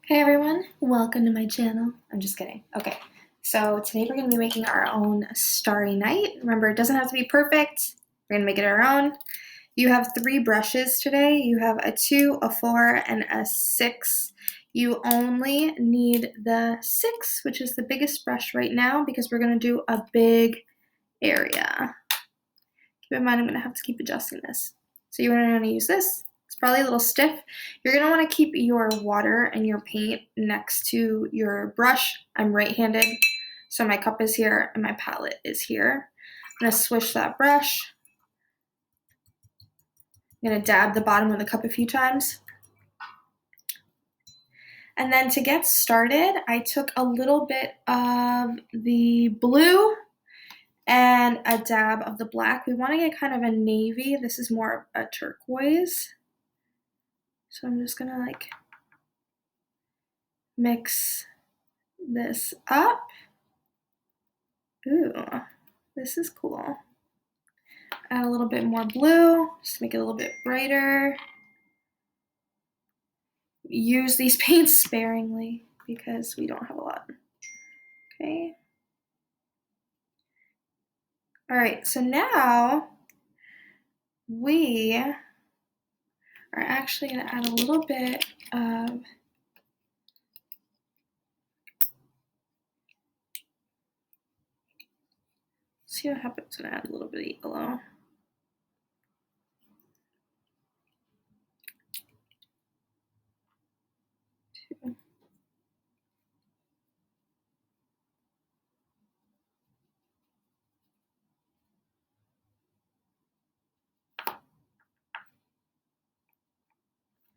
Hey everyone, welcome to my channel. I'm just kidding. Okay, so today we're going to be making our own Starry Night. Remember, it doesn't have to be perfect. We're going to make it our own. You have 3 brushes today. You have a 2, a 4, and a 6. You only need the 6, which is the biggest brush right now because we're going to do a big area. Keep in mind, I'm going to have to keep adjusting this. So you're going to want to use this. It's probably a little stiff. You're going to want to keep your water and your paint next to your brush. I'm right-handed, so my cup is here and my palette is here. I'm going to swish that brush. I'm going to dab the bottom of the cup a few times. And then to get started, I took a little bit of the blue and a dab of the black. We want to get kind of a navy. This is more a turquoise. So I'm just gonna like mix this up. Ooh, this is cool. Add a little bit more blue, just make it a little bit brighter. Use these paints sparingly because we don't have a lot. Okay. All right, so now we are actually gonna add a little bit of see what happens when I add a little bit of yellow.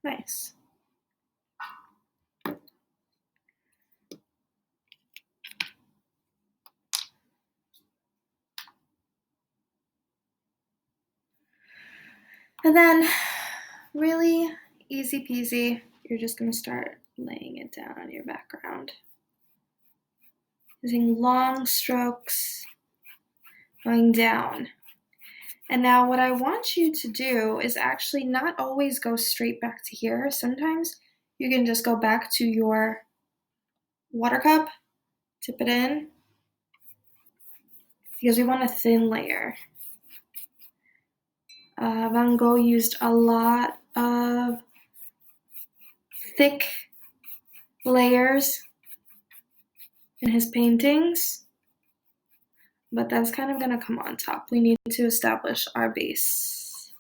Nice. And then really easy peasy, you're just gonna start laying it down on your background. Using long strokes, going down. And now what I want you to do is actually not always go straight back to here. Sometimes you can just go back to your water cup, tip it in, because we want a thin layer. Van Gogh used a lot of thick layers in his paintings, but that's kind of gonna come on top. We need to establish our base.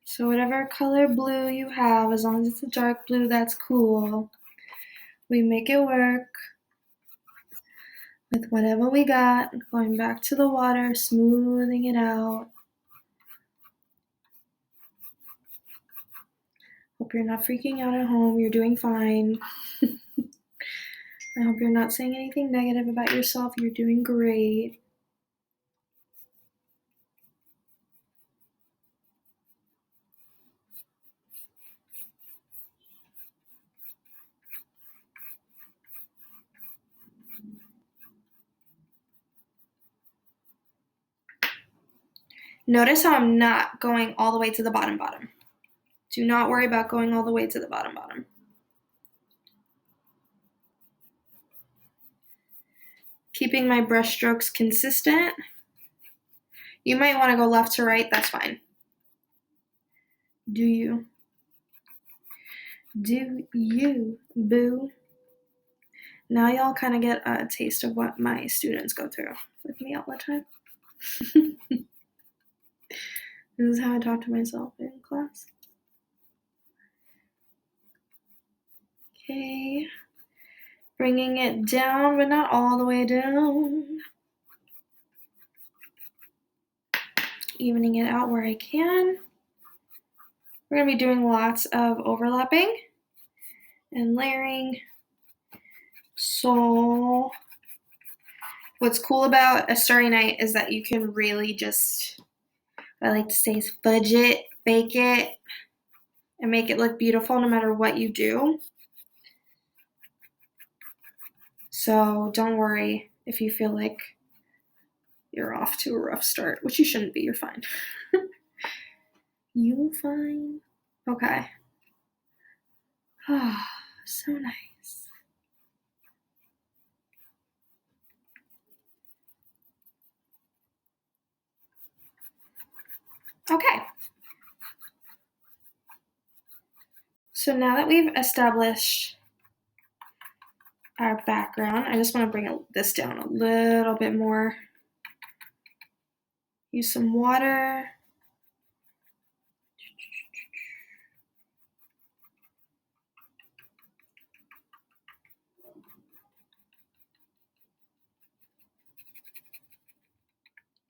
So whatever color blue you have, as long as it's a dark blue, that's cool. We make it work with whatever we got, going back to the water, smoothing it out. Hope you're not freaking out at home. You're doing fine. I hope you're not saying anything negative about yourself. You're doing great. Notice how I'm not going all the way to the bottom. Do not worry about going all the way to the bottom. Keeping my brush strokes consistent. You might want to go left to right, that's fine. Do you, boo? Now y'all kind of get a taste of what my students go through with me all the time. This is how I talk to myself in class. Okay, bringing it down, but not all the way down. Evening it out where I can. We're gonna be doing lots of overlapping and layering. So what's cool about a Starry Night is that you can really just, what I like to say is fudge it, bake it, and make it look beautiful no matter what you do. So don't worry if you feel like you're off to a rough start, which you shouldn't be, you're fine. You're fine. Okay. Ah, so nice. Okay. So now that we've established our background, I just want to bring this down a little bit more. Use some water.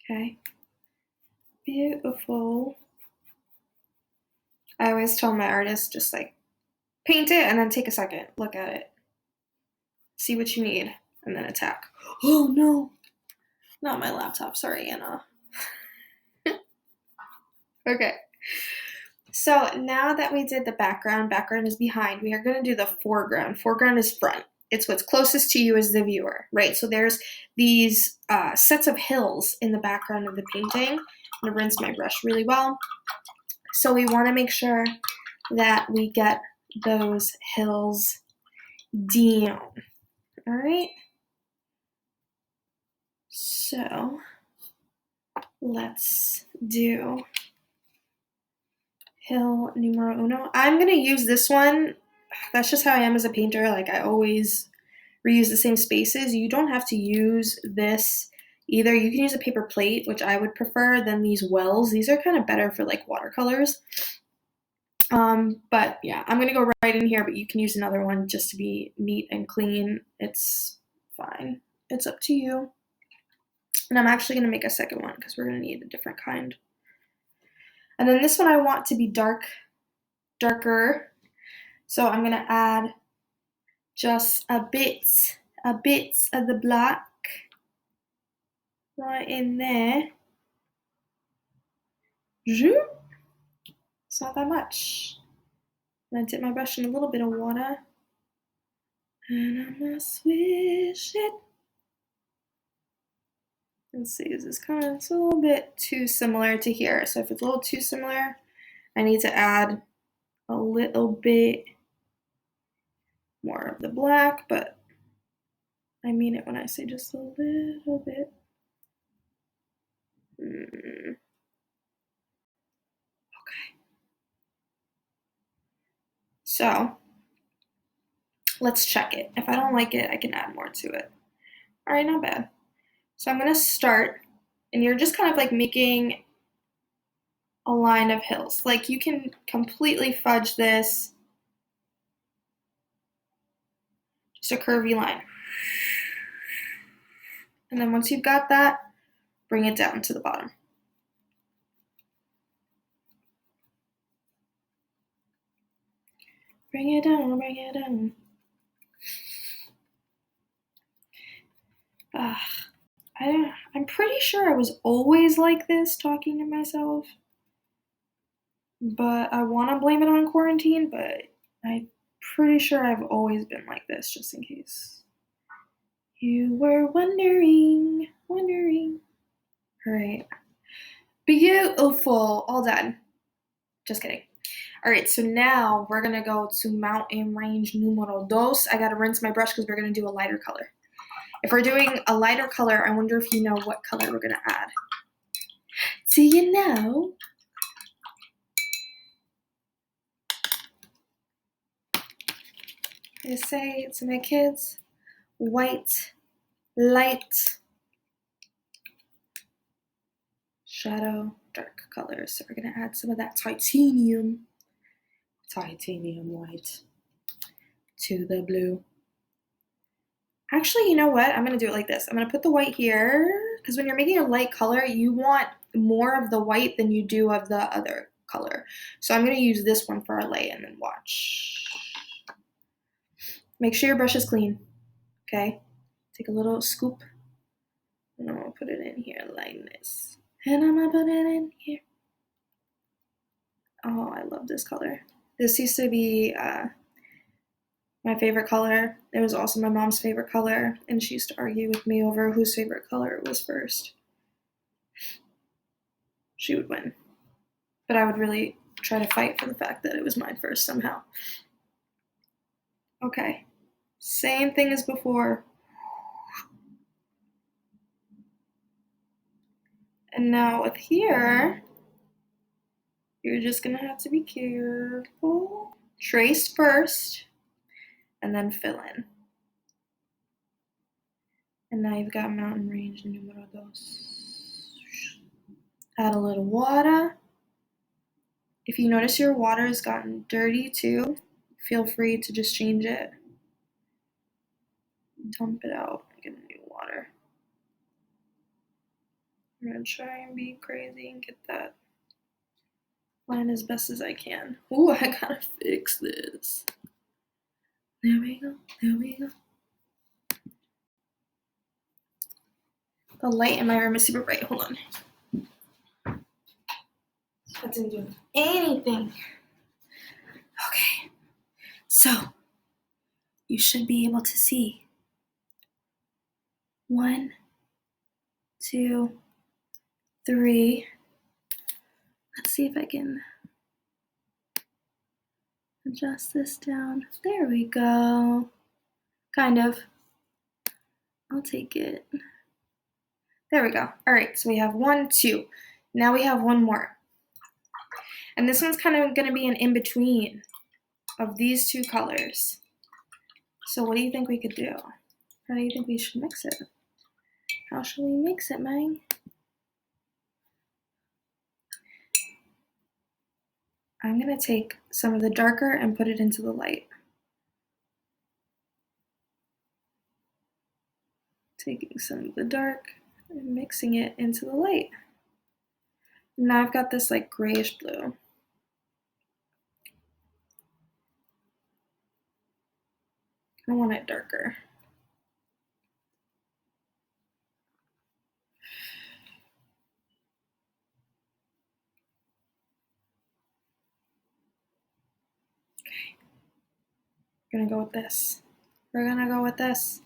Okay. Beautiful. I always tell my artists, just like paint it and then take a second, look at it, see what you need, and then attack. Oh no, not my laptop. Sorry, Anna. Okay. So now that we did the background is behind, we are going to do the foreground. Foreground is front. It's what's closest to you as the viewer, right? So there's these sets of hills in the background of the painting. I'm going to rinse my brush really well. So we want to make sure that we get those hills down. All right. So let's do hill numero uno. I'm going to use this one. That's just how I am as a painter. Like, I always reuse the same spaces. You don't have to use this either. You can use a paper plate, which I would prefer, than these wells. These are kind of better for like watercolors. But yeah, I'm going to go right in here, but you can use another one just to be neat and clean. It's fine. It's up to you. And I'm actually going to make a second one because we're going to need a different kind. And then this one I want to be darker. So I'm going to add just a bit of the black right in there. It's not that much. I'm going to dip my brush in a little bit of water. And I'm going to swish it. Let's see, it's a little bit too similar to here. So if it's a little too similar, I need to add a little bit more of the black, but I mean it when I say just a little bit. Okay. So let's check it. If I don't like it, I can add more to it. All right, not bad. So I'm going to start, and you're just kind of like making a line of hills. Like, you can completely fudge this. Just a curvy line. And then once you've got that, bring it down to the bottom. Bring it down, bring it down. I'm pretty sure I was always like this talking to myself. But I want to blame it on quarantine, but I'm pretty sure I've always been like this, just in case you were wondering. All right. Beautiful. All done. Just kidding. All right, so now we're going to go to mountain range numero dos. I got to rinse my brush because we're going to do a lighter color. If we're doing a lighter color, I wonder if you know what color we're going to add. Do you know? I say to my kids, white, light, shadow, dark colors. So we're going to add some of that titanium white to the blue. Actually, you know what? I'm going to do it like this. I'm going to put the white here, because when you're making a light color, you want more of the white than you do of the other color. So I'm going to use this one for our light, and then watch. Make sure your brush is clean, okay? Take a little scoop, and I'm going to put it in here like this. And I'm going to put it in here. Oh, I love this color. This used to be my favorite color. It was also my mom's favorite color, and she used to argue with me over whose favorite color was first. She would win. But I would really try to fight for the fact that it was mine first somehow. Okay, same thing as before. And now with here, you're just gonna have to be careful. Trace first, and then fill in. And now you've got mountain range número dos. Add a little water. If you notice your water has gotten dirty too, feel free to just change it. Dump it out, get a new water. I'm gonna try and be crazy and get that line as best as I can. Ooh, I gotta fix this. There we go, there we go. The light in my room is super bright, hold on. That didn't do anything. Okay, so you should be able to see. 1, 2, 3. Let's see if I can adjust this down. There we go. Kind of. I'll take it. There we go. All right, so we have 1, 2. Now we have one more. And this one's kind of going to be an in-between of these two colors. So what do you think we could do? How do you think we should mix it? How should we mix it, Mang? I'm going to take some of the darker and put it into the light. Taking some of the dark and mixing it into the light. Now I've got this like grayish blue. I want it darker. Okay. We're gonna go with this. We're gonna go with this.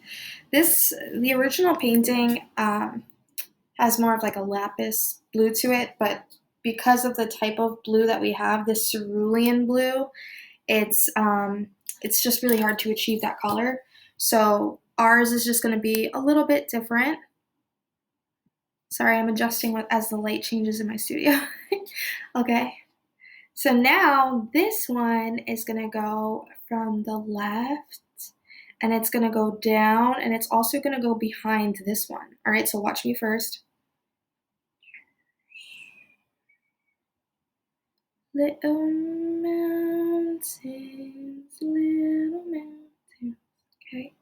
The original painting has more of like a lapis blue to it, but because of the type of blue that we have, this cerulean blue, it's just really hard to achieve that color. So ours is just going to be a little bit different. Sorry, I'm adjusting as the light changes in my studio. Okay. So now this one is going to go from the left and it's going to go down and it's also going to go behind this one. All right, so watch me first. Little mountains, little mountains. Okay.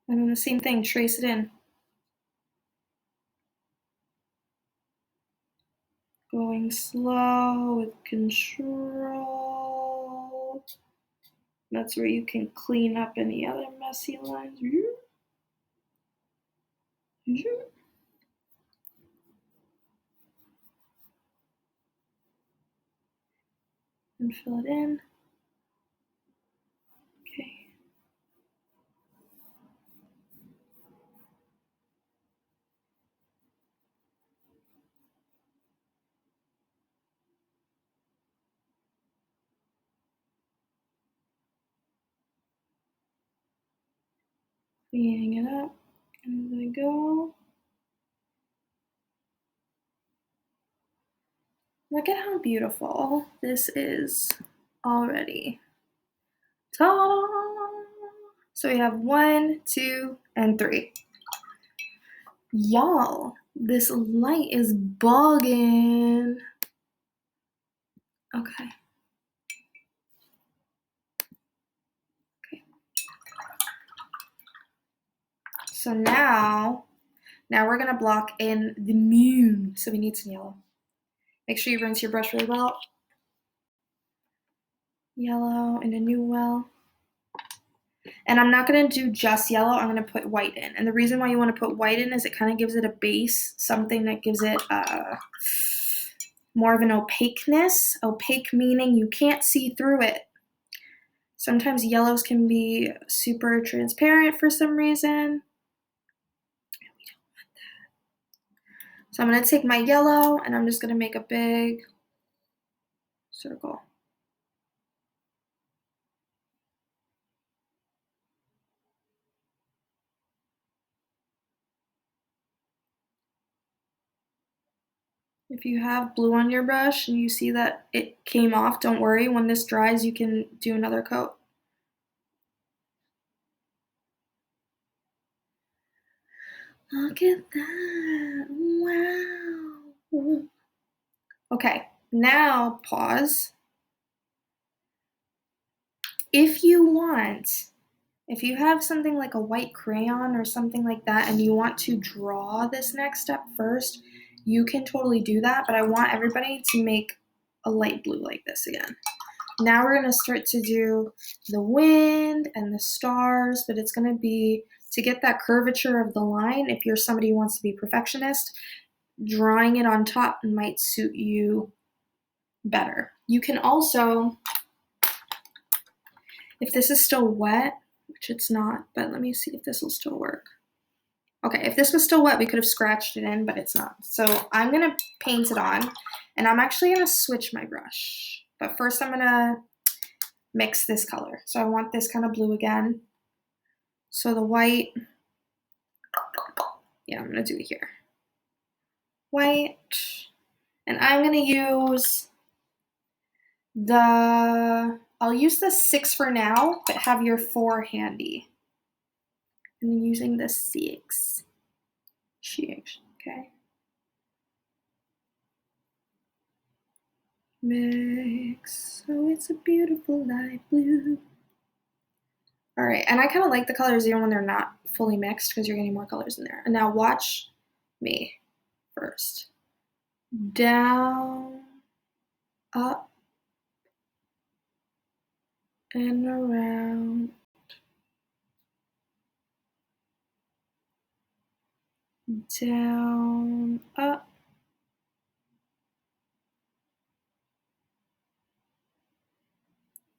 And then the same thing, trace it in. Going slow with control. That's where you can clean up any other messy lines. And fill it in. Okay. Cleaning it up as I go. Look at how beautiful this is already. Ta-da! So we have 1, 2, and 3. Y'all, this light is bugging. Okay. So now we're gonna block in the moon. So we need some yellow. Make sure you rinse your brush really well. Yellow in a new well. And I'm not gonna do just yellow, I'm gonna put white in. And the reason why you wanna put white in is it kind of gives it a base, something that gives it more of an opaqueness. Opaque meaning you can't see through it. Sometimes yellows can be super transparent for some reason. So I'm going to take my yellow and I'm just going to make a big circle. If you have blue on your brush and you see that it came off, don't worry. When this dries, you can do another coat. Look at that. Wow. Okay, now pause. If you want, if you have something like a white crayon or something like that and you want to draw this next step first, you can totally do that, but I want everybody to make a light blue like this again. Now we're going to start to do the wind and the stars, but it's going to be to get that curvature of the line. If you're somebody who wants to be perfectionist, drawing it on top might suit you better. You can also, if this is still wet, which it's not, but let me see if this will still work. Okay, if this was still wet, we could have scratched it in, but it's not. So I'm going to paint it on, and I'm actually going to switch my brush. But first I'm going to mix this color. So I want this kind of blue again. So the white, yeah, I'm going to do it here. White, and I'm going to use I'll use the 6 for now, but have your 4 handy. I'm using the 6. Okay. Mix, so it's a beautiful light blue. All right, and I kind of like the colors even when they're not fully mixed because you're getting more colors in there. And now watch me first. Down, up, and around. Down, up,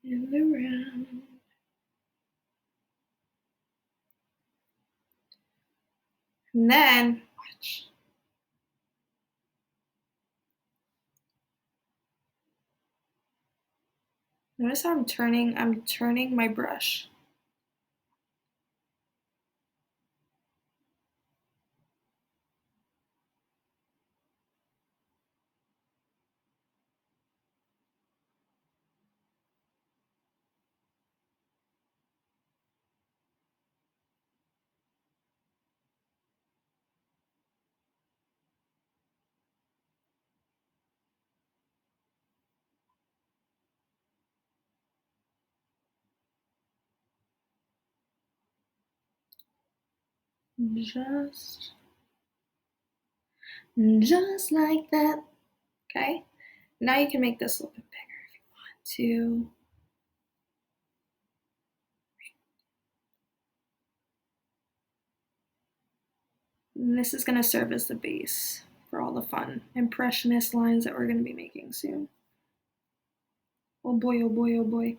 and around. And then, watch. Notice how I'm turning my brush. Just like that. Okay. Now you can make this a little bit bigger if you want to. And this is going to serve as the base for all the fun impressionist lines that we're going to be making soon. Oh boy, oh boy, oh boy.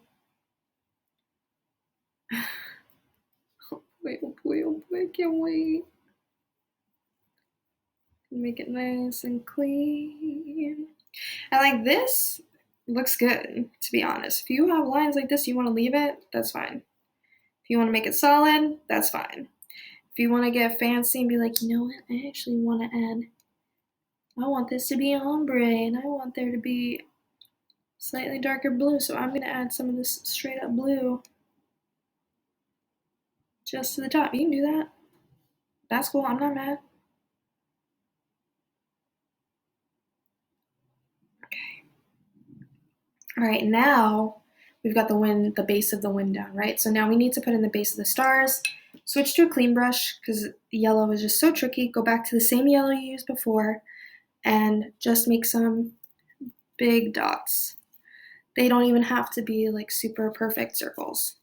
Oh boy, oh boy, oh boy, I can't wait. Make it nice and clean. And like this looks good, to be honest. If you have lines like this, you want to leave it, that's fine. If you want to make it solid, that's fine. If you want to get fancy and be like, you know what, I actually want to add, I want this to be ombre, and I want there to be slightly darker blue, so I'm going to add some of this straight up blue just to the top. You can do that. That's cool. I'm not mad. Okay. All right, now we've got the base of the wind down, right? So now we need to put in the base of the stars. Switch to a clean brush because yellow is just so tricky. Go back to the same yellow you used before and just make some big dots. They don't even have to be like super perfect circles.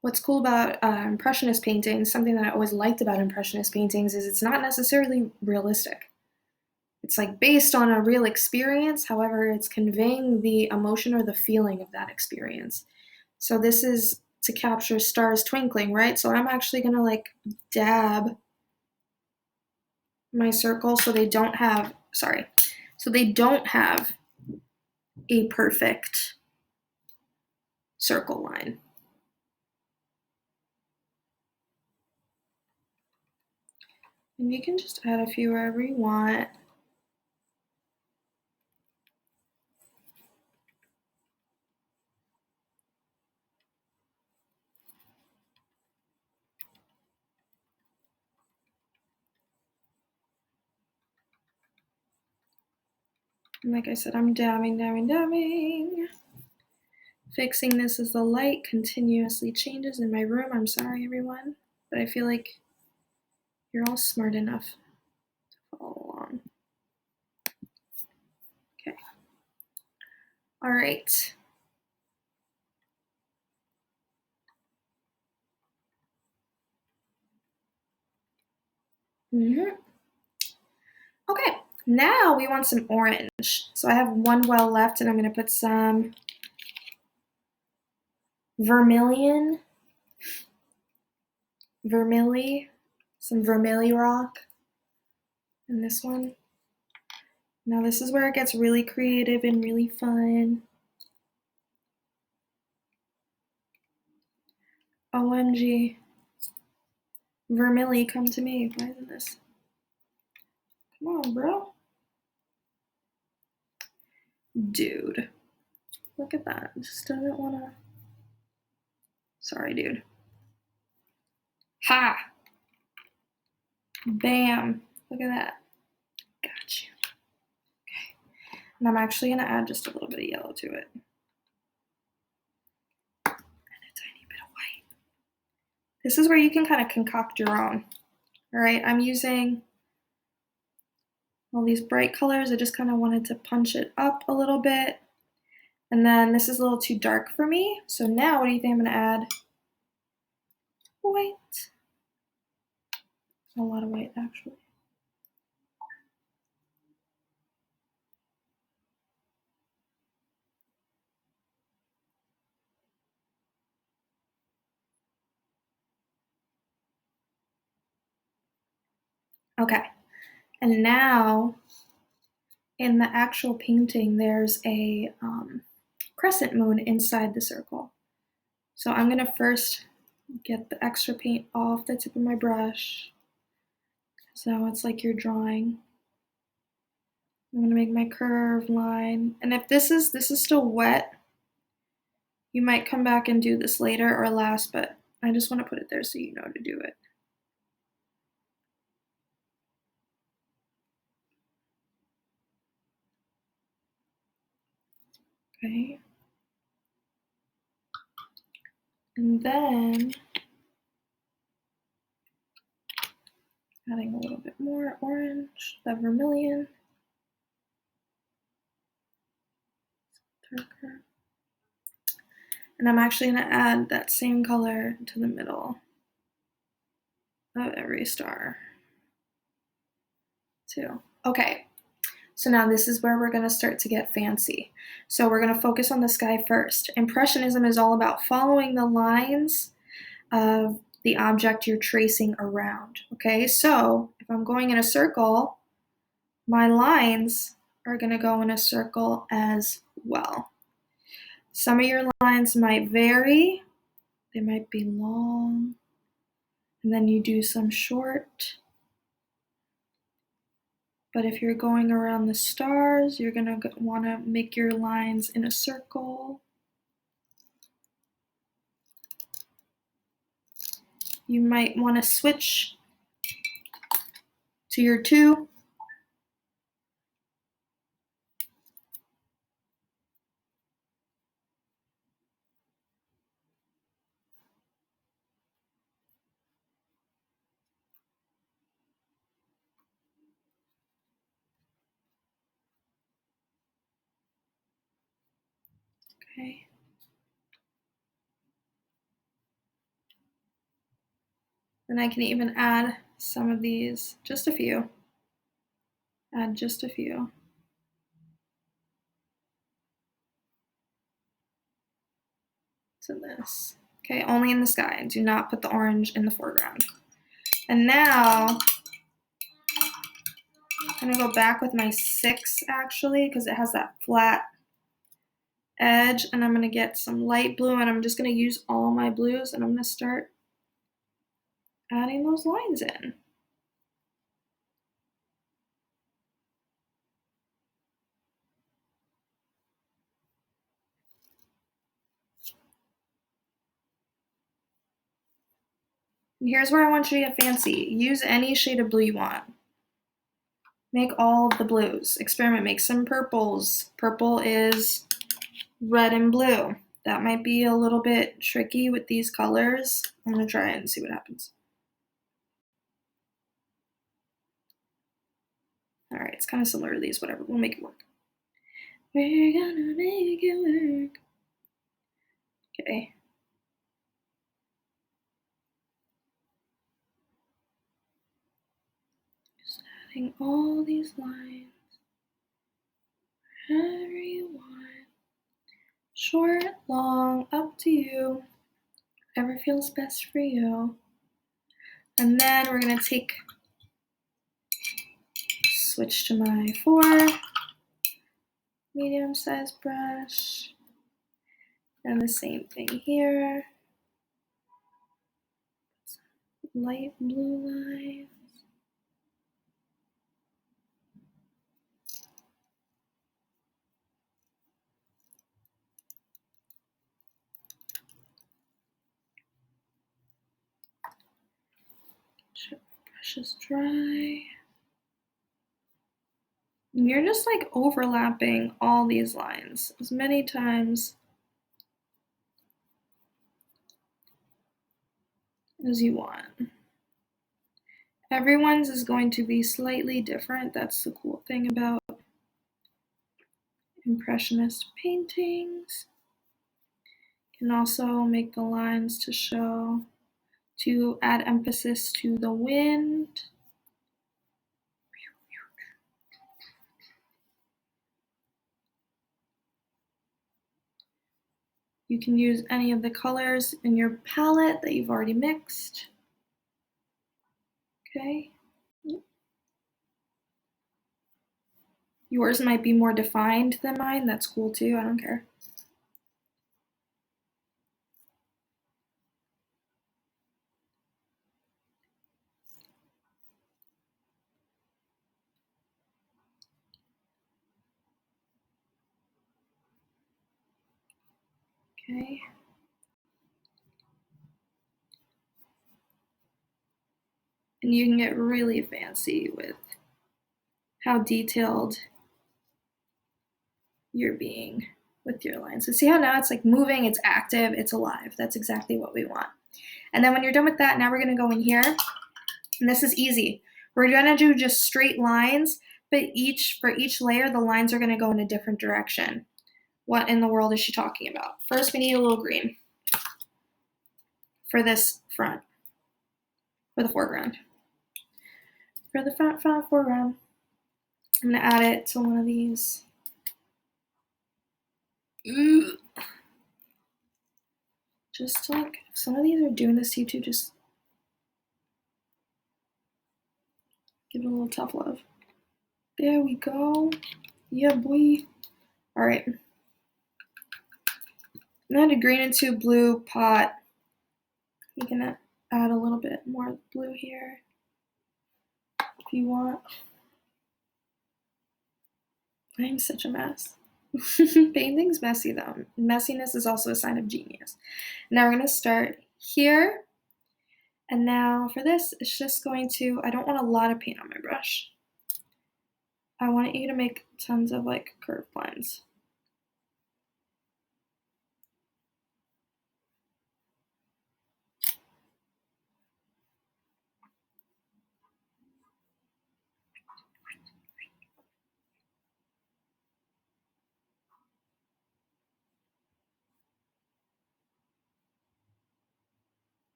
What's cool about Impressionist paintings, something that I always liked about Impressionist paintings, is it's not necessarily realistic. It's like based on a real experience, however, it's conveying the emotion or the feeling of that experience. So this is to capture stars twinkling, right? So I'm actually gonna like dab my circle so they don't have, a perfect circle line. And you can just add a few wherever you want. And like I said, I'm dabbing. Fixing this as the light continuously changes in my room. I'm sorry, everyone, but I feel like you're all smart enough to follow along. Okay. All right. Okay, now we want some orange. So I have one well left, and I'm going to put some vermilion rock in this one. Now this is where it gets really creative and really fun. OMG. Vermilion, come to me. Why isn't this? Come on, bro. Dude. Look at that. Just doesn't want to. Sorry, dude. Ha! Bam. Look at that. Got you. Okay. And I'm actually going to add just a little bit of yellow to it. And a tiny bit of white. This is where you can kind of concoct your own. All right, I'm using all these bright colors. I just kind of wanted to punch it up a little bit. And then this is a little too dark for me. So now what do you think I'm going to add? White. A lot of white, actually. Okay, and now in the actual painting, there's a crescent moon inside the circle. So I'm going to first get the extra paint off the tip of my brush. So it's like you're drawing. I'm going to make my curve line. And if this is still wet, you might come back and do this later or last, but I just want to put it there so you know to do it. Okay. And then adding a little bit more orange, the vermilion. Darker. And I'm actually going to add that same color to the middle of every star too. Okay, so now this is where we're going to start to get fancy. So we're going to focus on the sky first. Impressionism is all about following the lines of the object you're tracing around. Okay, so if I'm going in a circle, my lines are going to go in a circle as well. Some of your lines might vary. They might be long, and then you do some short. But if you're going around the stars, you're going to want to make your lines in a circle. You might want to switch to your 2. Okay. And I can even add some of these, just a few. Add just a few. To this. Okay, only in the sky. Do not put the orange in the foreground. And now I'm going to go back with my 6 actually, because it has that flat edge, and I'm going to get some light blue, and I'm just going to use all my blues, and I'm going to start adding those lines in. And here's where I want you to get fancy. Use any shade of blue you want. Make all of the blues. Experiment, make some purples. Purple is red and blue. That might be a little bit tricky with these colors. I'm gonna try it and see what happens. All right, it's kind of similar to these, whatever, we'll make it work. We're gonna make it work. Okay. Just adding all these lines. Wherever you want. Short, long, up to you. Whatever feels best for you. And then we're gonna switch to my 4 medium-sized brush. And the same thing here. Light blue lines. Brush is dry. And you're just like overlapping all these lines as many times as you want. Everyone's is going to be slightly different. That's the cool thing about Impressionist paintings. You can also make the lines to add emphasis to the wind. You can use any of the colors in your palette that you've already mixed. Okay. Yours might be more defined than mine. That's cool too. I don't care. Okay. And you can get really fancy with how detailed you're being with your lines. So see how now it's like moving, it's active, it's alive. That's exactly what we want. And then when you're done with that, now we're gonna go in here, and this is easy. We're gonna do just straight lines, but for each layer, the lines are gonna go in a different direction. What in the world is she talking about? First, we need a little green for this front, for the foreground. For the front foreground, I'm gonna add it to one of these. Just like, if some of these are doing this to you too, just give it a little tough love. There we go. Yeah, boy. All right. Now to green into blue pot. You can add a little bit more blue here if you want. I'm such a mess. Painting's messy though. Messiness is also a sign of genius. Now we're gonna start here. And now for this, it's just going to, I don't want a lot of paint on my brush. I want you to make tons of like curved lines.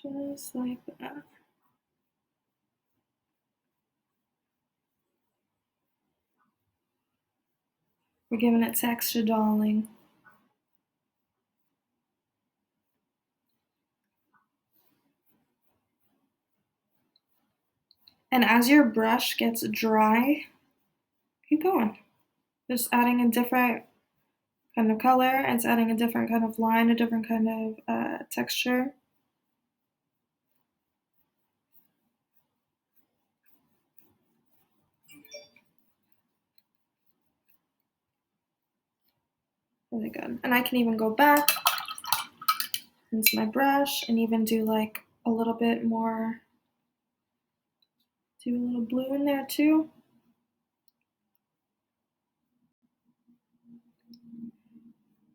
Just like that. We're giving it texture, darling. And as your brush gets dry, keep going. Just adding a different kind of color, and it's adding a different kind of line, a different kind of texture. Really good. And I can even go back into my brush and even do like a little bit more, do a little blue in there too.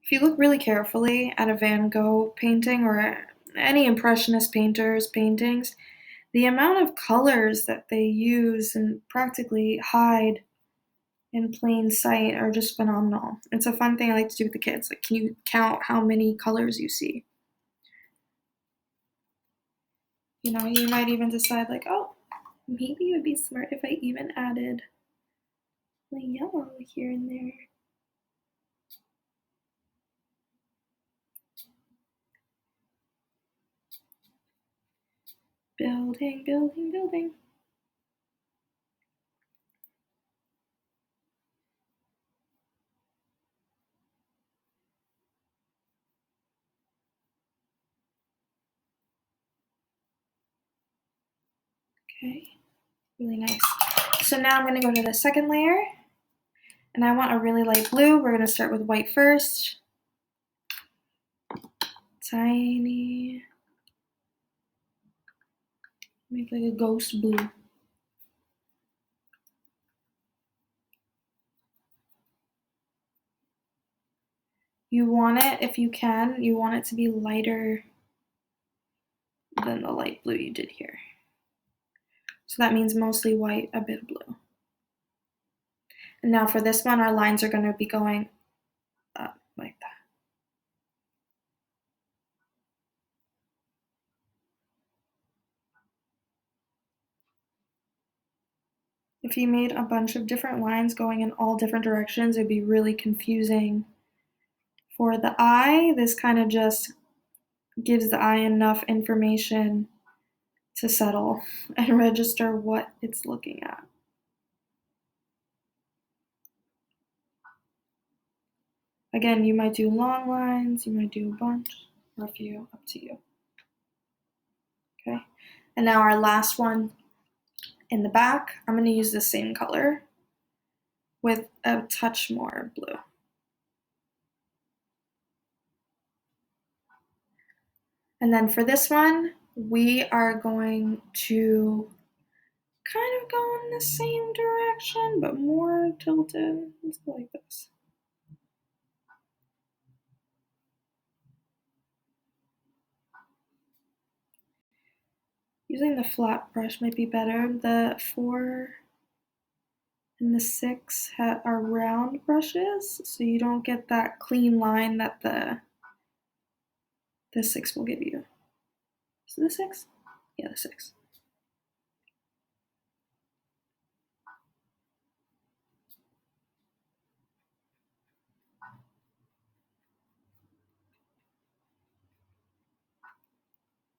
If you look really carefully at a Van Gogh painting or any Impressionist painter's paintings, the amount of colors that they use and practically hide in plain sight are just phenomenal. It's a fun thing I like to do with the kids. Like, can you count how many colors you see? You know, you might even decide like, oh, maybe it would be smart if I even added the yellow here and there. Building, building, building. Okay, really nice. So now I'm going to go to the second layer, and I want a really light blue. We're going to start with white first. Tiny. Make like a ghost blue. You want it, if you can, you want it to be lighter than the light blue you did here. So that means mostly white, a bit of blue. And now for this one, our lines are going to be going up like that. If you made a bunch of different lines going in all different directions, it'd be really confusing. For the eye, this kind of just gives the eye enough information to settle and register what it's looking at. Again, you might do long lines, you might do a bunch, or a few, up to you. Okay, and now our last one in the back, I'm going to use the same color with a touch more blue. And then for this one, we are going to kind of go in the same direction, but more tilted. Let's go like this. Using the flat brush might be better. The 4 and the 6 are round brushes, so you don't get that clean line that the 6 will give you. Is it the 6? Yeah, the 6.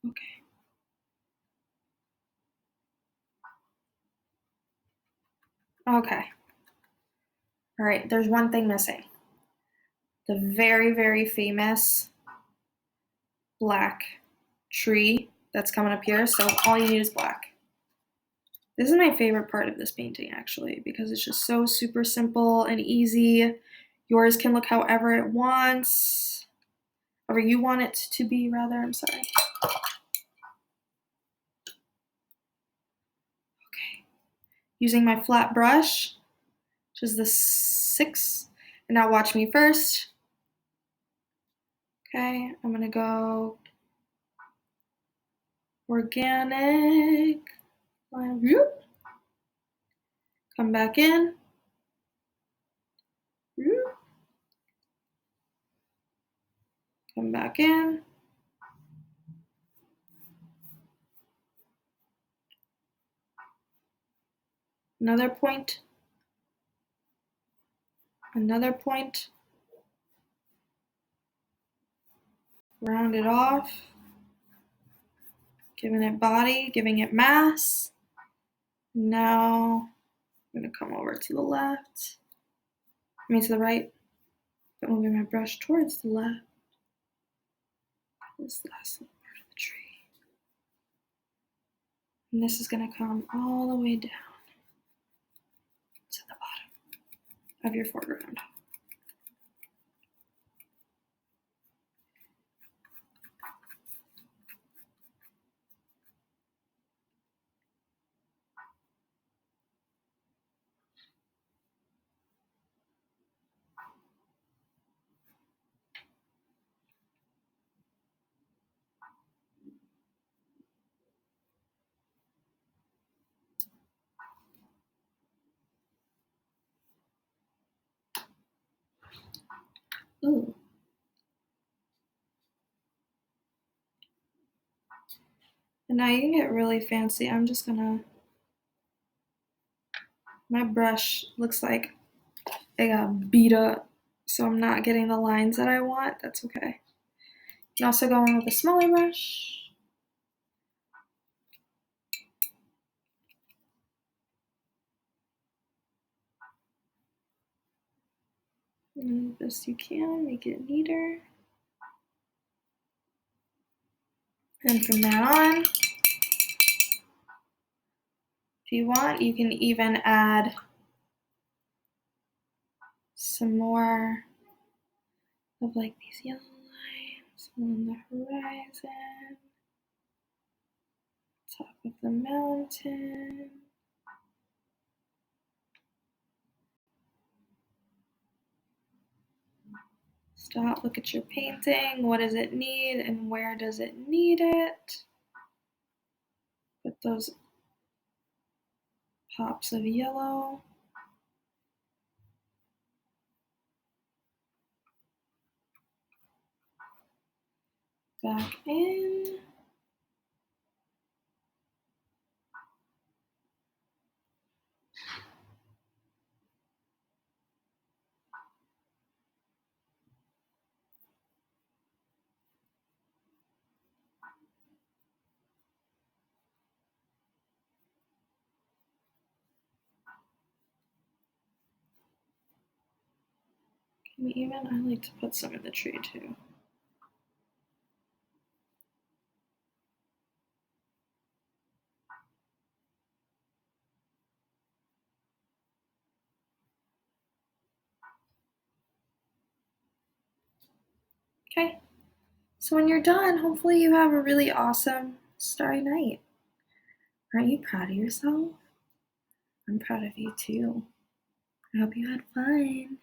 Okay. Okay. All right, there's one thing missing. The very, very famous black tree that's coming up here. So all you need is black. This is my favorite part of this painting, actually, because it's just so super simple and easy. Yours can look however it wants, however you want it to be, rather. I'm sorry. Okay. Using my flat brush, which is the 6. And now watch me first. Okay, I'm gonna go organic. Come back in. Come back in. Another point. Another point. Round it off. Giving it body, giving it mass. Now I'm going to come over to the left. I mean to the right. But moving my brush towards the left. This last little part of the tree. And this is going to come all the way down to the bottom of your foreground. Ooh. And now you can get really fancy. I'm just gonna, my brush looks like it got beat up, so I'm not getting the lines that I want. That's okay. You can also go in with a smaller brush. And the best you can, make it neater. And from there on, if you want, you can even add some more of like these yellow lines on the horizon, top of the mountain. Stop, look at your painting. What does it need and where does it need it? Put those pops of yellow. Back in. Can we even, I like to put some in the tree too. Okay, so when you're done, hopefully you have a really awesome starry night. Aren't you proud of yourself? I'm proud of you too. I hope you had fun.